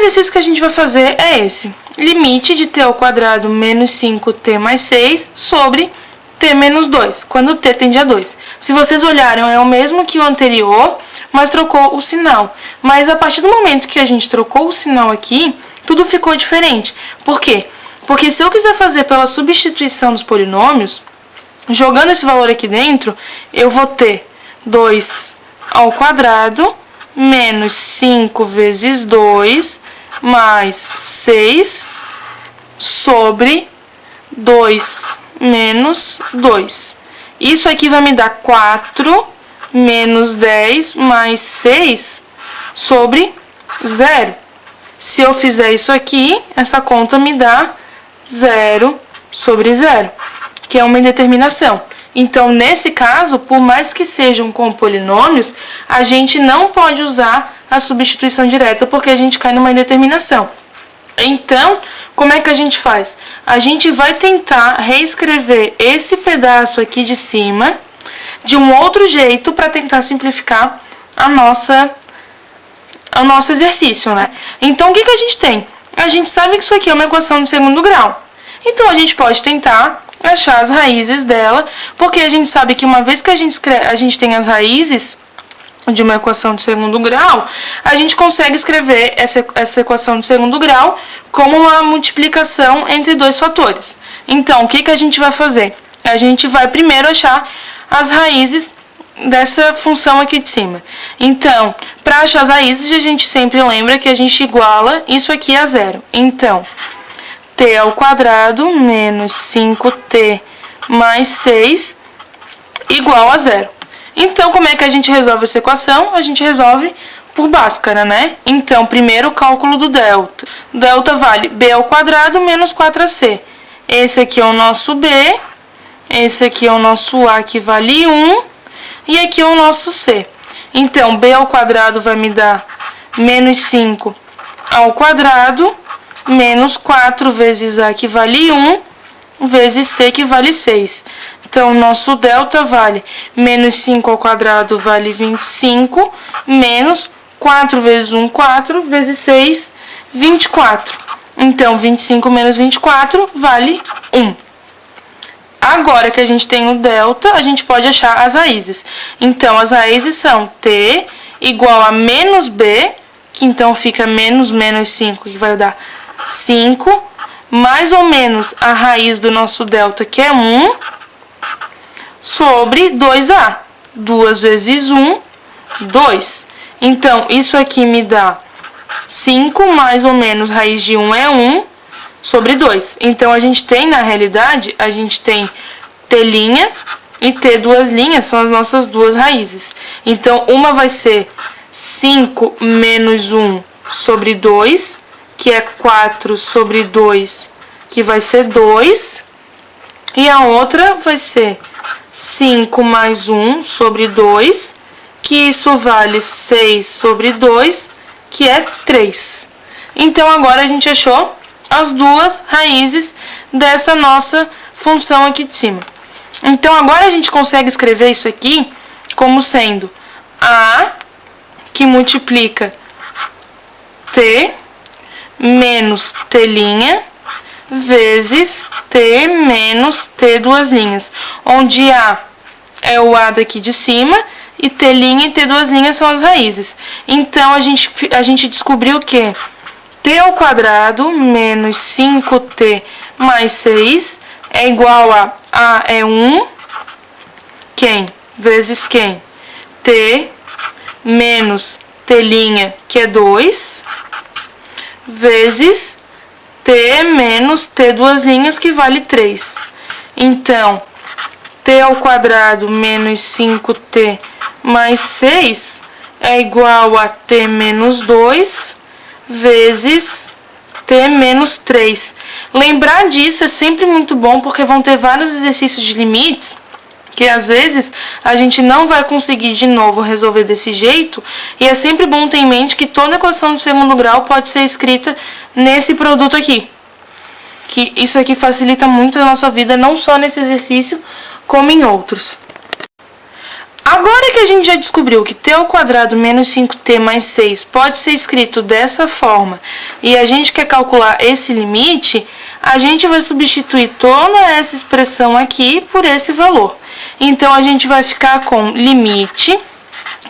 exercício que a gente vai fazer é esse. Limite de t ao quadrado menos 5t mais 6 sobre t menos 2, quando t tende a 2. Se vocês olharem, é o mesmo que o anterior, mas trocou o sinal. Mas a partir do momento que a gente trocou o sinal aqui, tudo ficou diferente. Por quê? Porque se eu quiser fazer pela substituição dos polinômios, jogando esse valor aqui dentro, eu vou ter 2 ao quadrado menos 5 vezes 2 mais 6 sobre 2 menos 2. Isso aqui vai me dar 4 menos 10 mais 6 sobre 0. Se eu fizer isso aqui, essa conta me dá 0 sobre 0, que é uma indeterminação. Então, nesse caso, por mais que sejam com polinômios, a gente não pode usar a substituição direta, porque a gente cai numa indeterminação. Então, como é que a gente faz? A gente vai tentar reescrever esse pedaço aqui de cima de um outro jeito para tentar simplificar o nosso exercício, né? Então, o que a gente tem? A gente sabe que isso aqui é uma equação de segundo grau. Então, a gente pode tentar achar as raízes dela, porque a gente sabe que uma vez que a gente tem as raízes de uma equação de segundo grau, a gente consegue escrever essa equação de segundo grau como uma multiplicação entre dois fatores. Então, o que a gente vai fazer? A gente vai primeiro achar as raízes dessa função aqui de cima. Então, para achar as raízes, a gente sempre lembra que a gente iguala isso aqui a zero. Então, t ao quadrado menos 5t mais 6 igual a zero. Então, como é que a gente resolve essa equação? A gente resolve por Bhaskara, né? Então, primeiro o cálculo do delta. Delta vale b ao quadrado menos 4ac. Esse aqui é o nosso b, esse aqui é o nosso a, que vale 1, e aqui é o nosso c. Então, b ao quadrado vai me dar menos 5 ao quadrado, menos 4 vezes a, que vale 1, vezes c, que vale 6. Então, o nosso delta vale menos 5 ao quadrado vale 25, menos 4 vezes 1, 4, vezes 6, 24. Então, 25 menos 24 vale 1. Agora que a gente tem o delta, a gente pode achar as raízes. Então, as raízes são t igual a menos b, que então fica menos 5, que vai dar 5, mais ou menos a raiz do nosso delta, que é 1, sobre 2a. 2 vezes 1, 2. Então, isso aqui me dá 5, mais ou menos raiz de 1 é 1, sobre 2. Então, a gente tem, na realidade, a gente tem t' e t duas linhas, são as nossas duas raízes. Então, uma vai ser 5 menos 1 sobre 2, que é 4 sobre 2, que vai ser 2. E a outra vai ser 5 mais 1 sobre 2, que isso vale 6 sobre 2, que é 3. Então, agora a gente achou as duas raízes dessa nossa função aqui de cima. Então, agora a gente consegue escrever isso aqui como sendo a, que multiplica t menos t', vezes t menos t duas linhas, onde a é o a daqui de cima e t' e t duas linhas são as raízes. Então, a gente descobriu que t ao quadrado menos 5t mais 6 é igual a é 1, quem? Vezes quem? T menos t', que é 2, vezes t menos t duas linhas, que vale 3. Então, t ao quadrado menos 5t mais 6 é igual a t menos 2 vezes t menos 3. Lembrar disso é sempre muito bom, porque vão ter vários exercícios de limites que às vezes a gente não vai conseguir de novo resolver desse jeito, e é sempre bom ter em mente que toda equação de segundo grau pode ser escrita nesse produto aqui. Que isso aqui facilita muito a nossa vida, não só nesse exercício, como em outros. Agora que a gente já descobriu que t ao quadrado menos 5t mais 6 pode ser escrito dessa forma e a gente quer calcular esse limite, a gente vai substituir toda essa expressão aqui por esse valor. Então, a gente vai ficar com limite,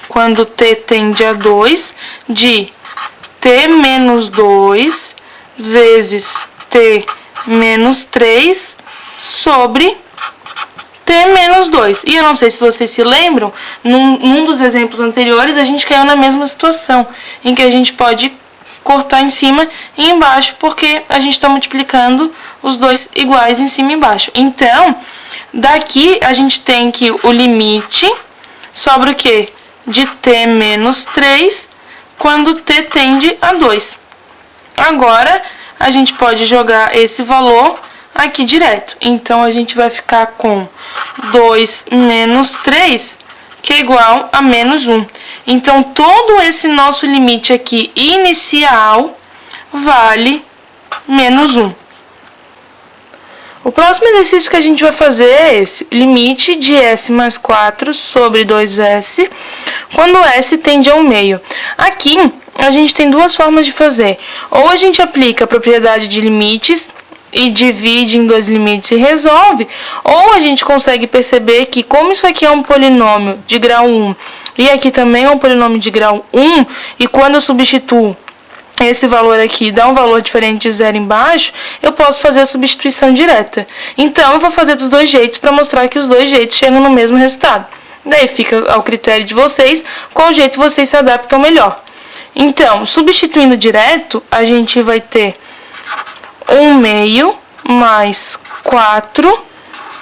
quando t tende a 2, de t menos 2 vezes t menos 3 sobre t menos 2. E eu não sei se vocês se lembram, num dos exemplos anteriores, a gente caiu na mesma situação, em que a gente pode cortar em cima e embaixo, porque a gente está multiplicando os dois iguais em cima e embaixo. Então, daqui a gente tem que o limite sobre o quê? De t menos 3, quando t tende a 2. Agora, a gente pode jogar esse valor aqui direto. Então, a gente vai ficar com 2 menos 3, que é igual a menos 1. Então, todo esse nosso limite aqui inicial vale menos 1. O próximo exercício que a gente vai fazer é esse. Limite de s mais 4 sobre 2s, quando s tende a 1/2. Aqui, a gente tem duas formas de fazer. Ou a gente aplica a propriedade de limites e divide em dois limites e resolve, ou a gente consegue perceber que, como isso aqui é um polinômio de grau 1 e aqui também é um polinômio de grau 1, e quando eu substituo esse valor aqui dá um valor diferente de zero embaixo, eu posso fazer a substituição direta. Então, eu vou fazer dos dois jeitos para mostrar que os dois jeitos chegam no mesmo resultado. Daí fica ao critério de vocês qual jeito vocês se adaptam melhor. Então, substituindo direto, a gente vai ter 1/2 mais 4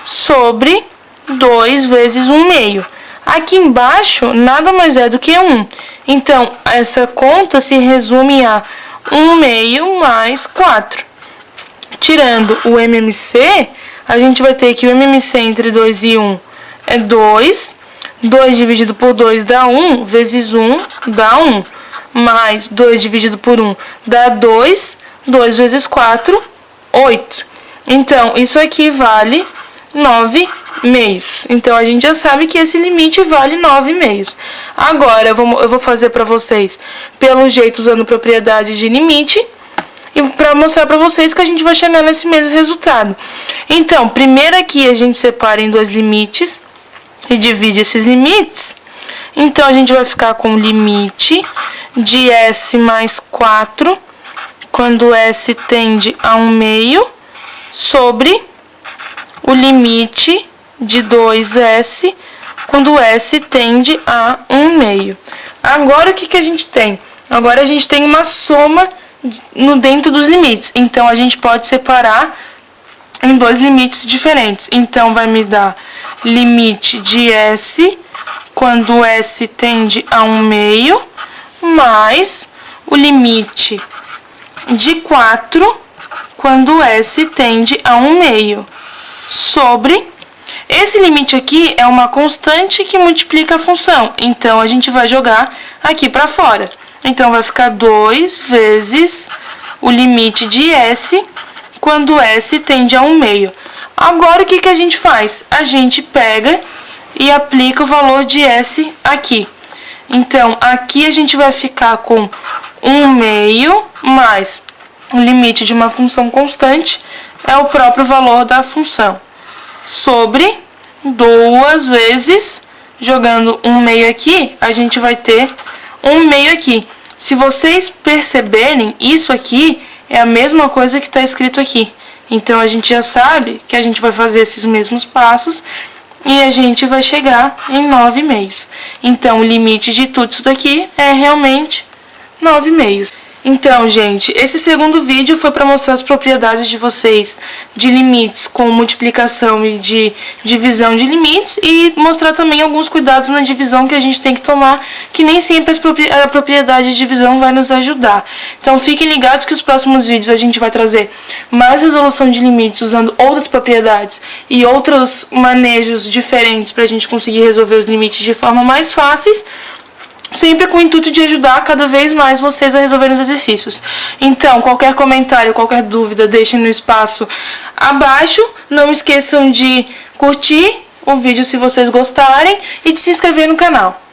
sobre 2 vezes 1/2. Aqui embaixo, nada mais é do que 1. Então, essa conta se resume a 1/2 mais 4. Tirando o MMC, a gente vai ter que o MMC entre 2 e 1 é 2. 2 dividido por 2 dá 1, vezes 1 dá 1. Mais 2 dividido por 1 dá 2. 2 vezes 4, 8. Então, isso aqui vale 9/2. Então, a gente já sabe que esse limite vale 9/2. Agora, eu vou fazer para vocês pelo jeito usando propriedade de limite e para mostrar para vocês que a gente vai chegar nesse mesmo resultado. Então, primeiro aqui a gente separa em dois limites e divide esses limites. Então, a gente vai ficar com limite de s mais 4 quando s tende a 1/2 sobre o limite de 2s quando s tende a 1/2. Agora, o que a gente tem? Agora, a gente tem uma soma dentro dos limites. Então, a gente pode separar em dois limites diferentes. Então, vai me dar limite de s quando s tende a 1/2 mais o limite de 4 quando s tende a 1/2 sobre... Esse limite aqui é uma constante que multiplica a função, então a gente vai jogar aqui para fora. Então, vai ficar 2 vezes o limite de s quando s tende a 1/2. Agora, o que a gente faz? A gente pega e aplica o valor de s aqui. Então, aqui a gente vai ficar com 1/2 mais o limite de uma função constante, é o próprio valor da função, sobre 2 vezes, jogando 1/2 aqui, a gente vai ter 1/2 aqui. Se vocês perceberem, isso aqui é a mesma coisa que está escrito aqui. Então, a gente já sabe que a gente vai fazer esses mesmos passos e a gente vai chegar em 9/2. Então, o limite de tudo isso daqui é realmente 9/2. Então, gente, esse segundo vídeo foi para mostrar as propriedades de vocês de limites com multiplicação e de divisão de limites e mostrar também alguns cuidados na divisão que a gente tem que tomar, que nem sempre a propriedade de divisão vai nos ajudar. Então, fiquem ligados que os próximos vídeos a gente vai trazer mais resolução de limites usando outras propriedades e outros manejos diferentes para a gente conseguir resolver os limites de forma mais fáceis, sempre com o intuito de ajudar cada vez mais vocês a resolverem os exercícios. Então, qualquer comentário, qualquer dúvida, deixem no espaço abaixo. Não esqueçam de curtir o vídeo se vocês gostarem e de se inscrever no canal.